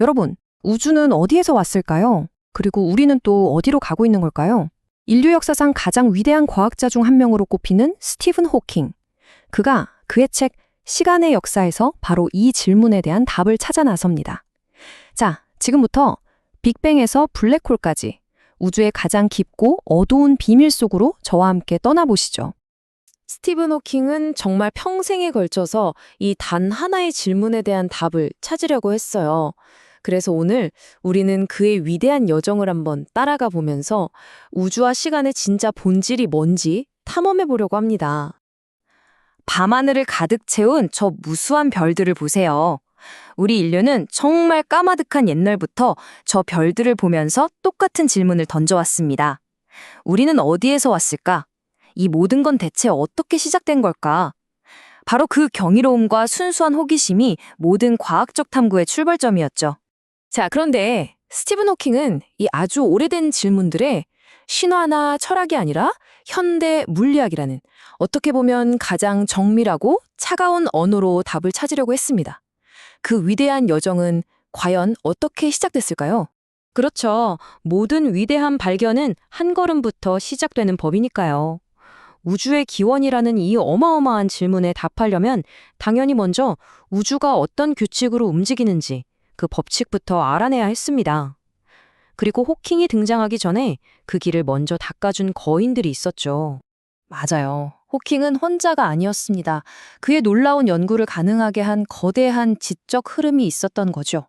여러분, 우주는 어디에서 왔을까요? 그리고 우리는 또 어디로 가고 있는 걸까요? 인류 역사상 가장 위대한 과학자 중 한 명으로 꼽히는 스티븐 호킹. 그가 그의 책 시간의 역사에서 바로 이 질문에 대한 답을 찾아 나섭니다. 자, 지금부터 빅뱅에서 블랙홀까지 우주의 가장 깊고 어두운 비밀 속으로 저와 함께 떠나보시죠. 스티븐 호킹은 정말 평생에 걸쳐서 이 단 하나의 질문에 대한 답을 찾으려고 했어요. 그래서 오늘 우리는 그의 위대한 여정을 한번 따라가 보면서 우주와 시간의 진짜 본질이 뭔지 탐험해 보려고 합니다. 밤하늘을 가득 채운 저 무수한 별들을 보세요. 우리 인류는 정말 까마득한 옛날부터 저 별들을 보면서 똑같은 질문을 던져왔습니다. 우리는 어디에서 왔을까? 이 모든 건 대체 어떻게 시작된 걸까? 바로 그 경이로움과 순수한 호기심이 모든 과학적 탐구의 출발점이었죠. 자, 그런데 스티븐 호킹은 이 아주 오래된 질문들에 신화나 철학이 아니라 현대 물리학이라는 어떻게 보면 가장 정밀하고 차가운 언어로 답을 찾으려고 했습니다. 그 위대한 여정은 과연 어떻게 시작됐을까요? 그렇죠. 모든 위대한 발견은 한 걸음부터 시작되는 법이니까요. 우주의 기원이라는 이 어마어마한 질문에 답하려면 당연히 먼저 우주가 어떤 규칙으로 움직이는지 그 법칙부터 알아내야 했습니다. 그리고 호킹이 등장하기 전에 그 길을 먼저 닦아준 거인들이 있었죠. 맞아요. 호킹은 혼자가 아니었습니다. 그의 놀라운 연구를 가능하게 한 거대한 지적 흐름이 있었던 거죠.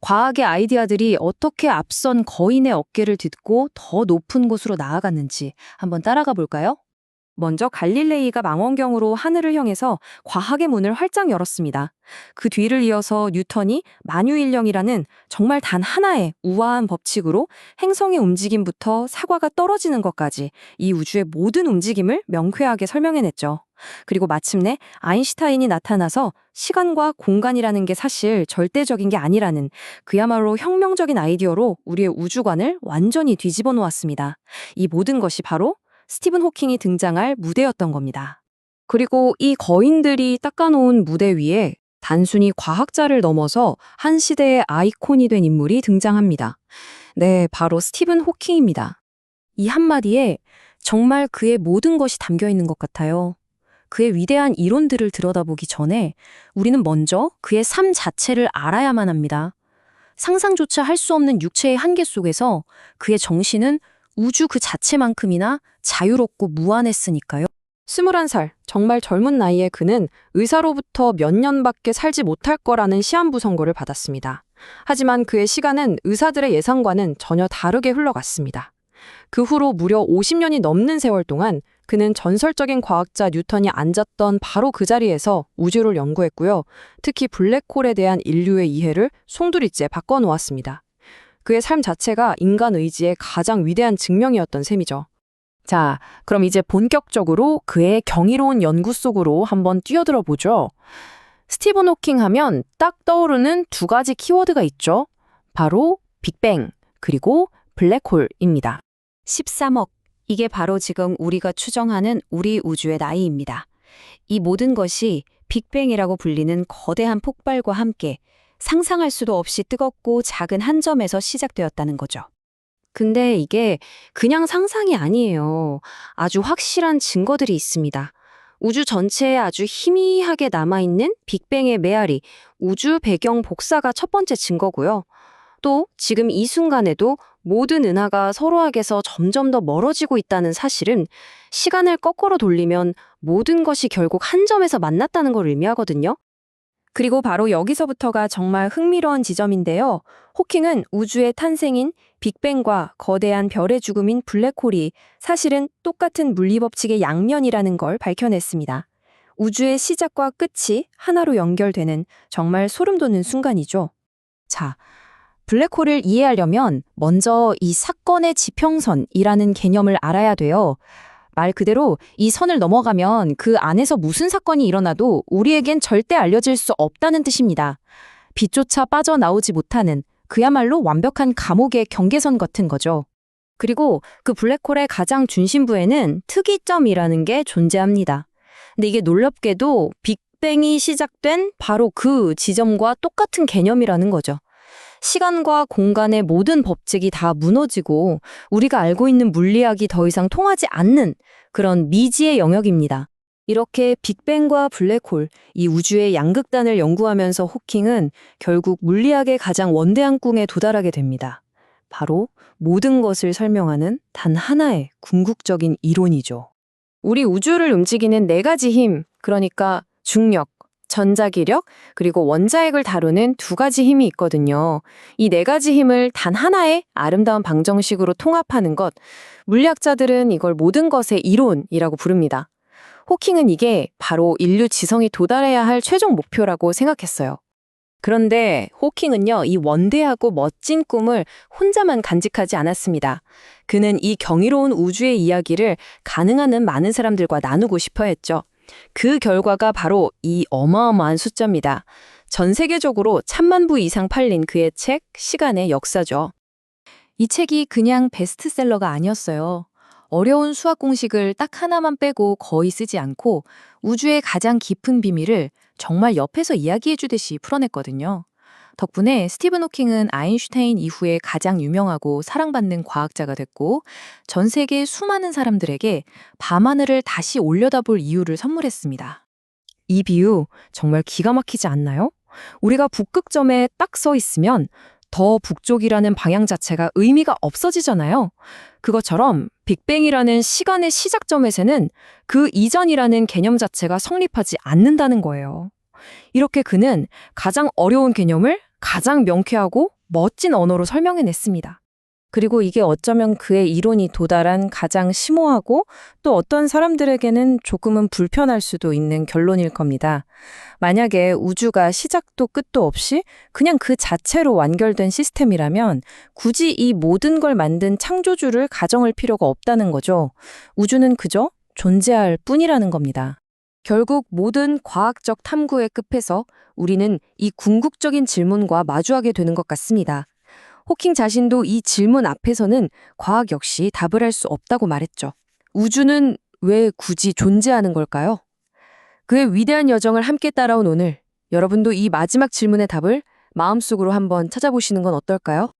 과학의 아이디어들이 어떻게 앞선 거인의 어깨를 딛고 더 높은 곳으로 나아갔는지 한번 따라가 볼까요? 먼저 갈릴레이가 망원경으로 하늘을 향해서 과학의 문을 활짝 열었습니다. 그 뒤를 이어서 뉴턴이 만유인령이라는 정말 단 하나의 우아한 법칙으로 행성의 움직임부터 사과가 떨어지는 것까지 이 우주의 모든 움직임을 명쾌하게 설명해냈죠. 그리고 마침내 아인슈타인이 나타나서 시간과 공간이라는 게 사실 절대적인 게 아니라는 그야말로 혁명적인 아이디어로 우리의 우주관을 완전히 뒤집어 놓았습니다. 이 모든 것이 바로 스티븐 호킹이 등장할 무대였던 겁니다. 그리고 이 거인들이 닦아놓은 무대 위에 단순히 과학자를 넘어서 한 시대의 아이콘이 된 인물이 등장합니다. 네, 바로 스티븐 호킹입니다. 이 한마디에 정말 그의 모든 것이 담겨 있는 것 같아요. 그의 위대한 이론들을 들여다보기 전에 우리는 먼저 그의 삶 자체를 알아야만 합니다. 상상조차 할 수 없는 육체의 한계 속에서 그의 정신은 우주 그 자체만큼이나 자유롭고 무한했으니까요. 21살, 정말 젊은 나이에 그는 의사로부터 몇 년밖에 살지 못할 거라는 시한부 선고를 받았습니다. 하지만 그의 시간은 의사들의 예상과는 전혀 다르게 흘러갔습니다. 그 후로 무려 50년이 넘는 세월 동안 그는 전설적인 과학자 뉴턴이 앉았던 바로 그 자리에서 우주를 연구했고요. 특히 블랙홀에 대한 인류의 이해를 송두리째 바꿔놓았습니다. 그의 삶 자체가 인간 의지의 가장 위대한 증명이었던 셈이죠. 자, 그럼 이제 본격적으로 그의 경이로운 연구 속으로 한번 뛰어들어 보죠. 스티븐 호킹 하면 딱 떠오르는 두 가지 키워드가 있죠. 바로 빅뱅, 그리고 블랙홀입니다. 13억. 이게 바로 지금 우리가 추정하는 우리 우주의 나이입니다. 이 모든 것이 빅뱅이라고 불리는 거대한 폭발과 함께 상상할 수도 없이 뜨겁고 작은 한 점에서 시작되었다는 거죠. 근데 이게 그냥 상상이 아니에요. 아주 확실한 증거들이 있습니다. 우주 전체에 아주 희미하게 남아있는 빅뱅의 메아리, 우주 배경 복사가 첫 번째 증거고요. 또 지금 이 순간에도 모든 은하가 서로에게서 점점 더 멀어지고 있다는 사실은 시간을 거꾸로 돌리면 모든 것이 결국 한 점에서 만났다는 걸 의미하거든요. 그리고 바로 여기서부터가 정말 흥미로운 지점인데요. 호킹은 우주의 탄생인 빅뱅과 거대한 별의 죽음인 블랙홀이 사실은 똑같은 물리법칙의 양면이라는 걸 밝혀냈습니다. 우주의 시작과 끝이 하나로 연결되는 정말 소름 돋는 순간이죠. 자, 블랙홀을 이해하려면 먼저 이 사건의 지평선이라는 개념을 알아야 돼요. 말 그대로 이 선을 넘어가면 그 안에서 무슨 사건이 일어나도 우리에겐 절대 알려질 수 없다는 뜻입니다. 빛조차 빠져나오지 못하는 그야말로 완벽한 감옥의 경계선 같은 거죠. 그리고 그 블랙홀의 가장 중심부에는 특이점이라는 게 존재합니다. 근데 이게 놀랍게도 빅뱅이 시작된 바로 그 지점과 똑같은 개념이라는 거죠. 시간과 공간의 모든 법칙이 다 무너지고 우리가 알고 있는 물리학이 더 이상 통하지 않는 그런 미지의 영역입니다. 이렇게 빅뱅과 블랙홀, 이 우주의 양극단을 연구하면서 호킹은 결국 물리학의 가장 원대한 꿈에 도달하게 됩니다. 바로 모든 것을 설명하는 단 하나의 궁극적인 이론이죠. 우리 우주를 움직이는 네 가지 힘, 그러니까 중력, 전자기력, 그리고 원자핵을 다루는 두 가지 힘이 있거든요. 이 네 가지 힘을 단 하나의 아름다운 방정식으로 통합하는 것, 물리학자들은 이걸 모든 것의 이론이라고 부릅니다. 호킹은 이게 바로 인류 지성이 도달해야 할 최종 목표라고 생각했어요. 그런데 호킹은요, 이 원대하고 멋진 꿈을 혼자만 간직하지 않았습니다. 그는 이 경이로운 우주의 이야기를 가능한 한 많은 사람들과 나누고 싶어 했죠. 그 결과가 바로 이 어마어마한 숫자입니다. 전 세계적으로 1000만 부 이상 팔린 그의 책, 시간의 역사죠. 이 책이 그냥 베스트셀러가 아니었어요. 어려운 수학 공식을 딱 하나만 빼고 거의 쓰지 않고 우주의 가장 깊은 비밀을 정말 옆에서 이야기해 주듯이 풀어냈거든요. 덕분에 스티븐 호킹은 아인슈타인 이후에 가장 유명하고 사랑받는 과학자가 됐고 전 세계 수많은 사람들에게 밤하늘을 다시 올려다볼 이유를 선물했습니다. 이 비유 정말 기가 막히지 않나요? 우리가 북극점에 딱 서 있으면 더 북쪽이라는 방향 자체가 의미가 없어지잖아요. 그것처럼 빅뱅이라는 시간의 시작점에서는 그 이전이라는 개념 자체가 성립하지 않는다는 거예요. 이렇게 그는 가장 어려운 개념을 가장 명쾌하고 멋진 언어로 설명해냈습니다. 그리고 이게 어쩌면 그의 이론이 도달한 가장 심오하고 또 어떤 사람들에게는 조금은 불편할 수도 있는 결론일 겁니다. 만약에 우주가 시작도 끝도 없이 그냥 그 자체로 완결된 시스템이라면 굳이 이 모든 걸 만든 창조주를 가정할 필요가 없다는 거죠. 우주는 그저 존재할 뿐이라는 겁니다. 결국 모든 과학적 탐구의 끝에서 우리는 이 궁극적인 질문과 마주하게 되는 것 같습니다. 호킹 자신도 이 질문 앞에서는 과학 역시 답을 할 수 없다고 말했죠. 우주는 왜 굳이 존재하는 걸까요? 그의 위대한 여정을 함께 따라온 오늘, 여러분도 이 마지막 질문의 답을 마음속으로 한번 찾아보시는 건 어떨까요?